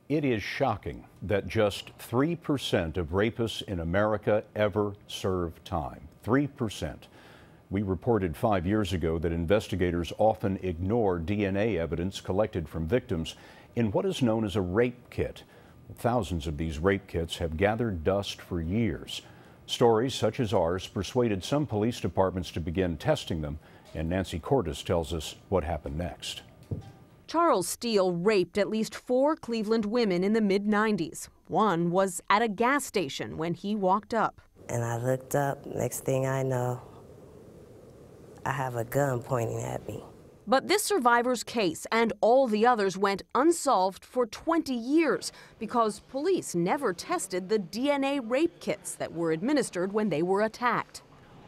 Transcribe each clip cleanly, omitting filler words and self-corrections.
It is shocking that just 3% of rapists in America ever serve time. 3%. We reported 5 years ago that investigators often ignore DNA evidence collected from victims in what is known as a rape kit. Thousands of these rape kits have gathered dust for years. Stories such as ours persuaded some police departments to begin testing them, and Nancy Cordes tells us what happened next. Charles Steele raped at least 4 Cleveland women in the mid-90s. One was at a gas station when he walked up. And I looked up, next thing I know, I have a gun pointing at me. But this survivor's case and all the others went unsolved for 20 years because police never tested the DNA rape kits that were administered when they were attacked.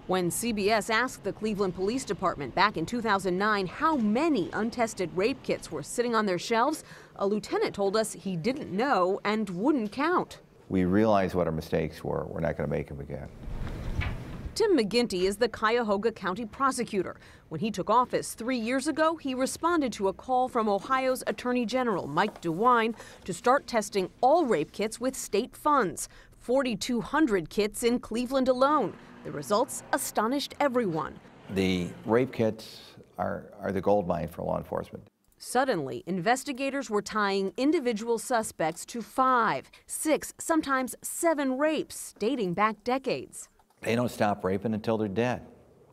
When CBS asked the Cleveland Police Department back in 2009 how many untested rape kits were sitting on their shelves, a lieutenant told us he didn't know and wouldn't count. We realized what our mistakes were. We're not going to make them again. Tim McGinty is the Cuyahoga County prosecutor. When he took office 3 years ago, he responded to a call from Ohio's Attorney General Mike DeWine to start testing all rape kits with state funds. 4,200 kits in Cleveland alone. The results astonished everyone. The rape kits are the gold mine for law enforcement. Suddenly, investigators were tying individual suspects to 5, 6, sometimes 7 rapes dating back decades. They don't stop raping until they're dead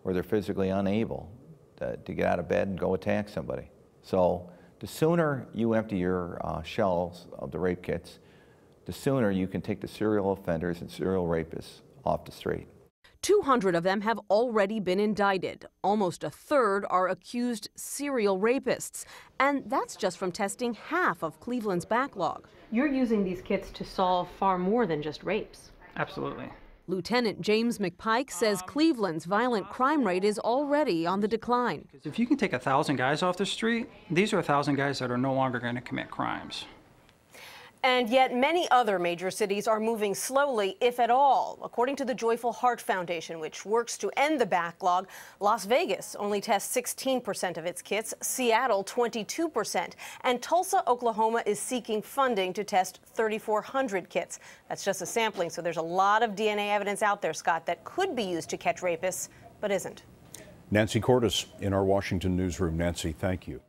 or they're physically unable to get out of bed and go attack somebody. So the sooner you empty your shelves of the rape kits, the sooner you can take the serial offenders and serial rapists off the street. 200 of them have already been indicted. Almost a third are accused serial rapists. And that's just from testing half of Cleveland's backlog. You're using these kits to solve far more than just rapes. Absolutely. Lieutenant James McPike says Cleveland's violent crime rate is already on the decline. If you can take 1,000 guys off the street, these are 1,000 guys that are no longer going to commit crimes. And yet many other major cities are moving slowly, if at all. According to the Joyful Heart Foundation, which works to end the backlog, Las Vegas only tests 16% of its kits, Seattle 22%, and Tulsa, Oklahoma is seeking funding to test 3,400 kits. That's just a sampling, so there's a lot of DNA evidence out there, Scott, that could be used to catch rapists, but isn't. Nancy Cordes in our Washington newsroom. Nancy, thank you.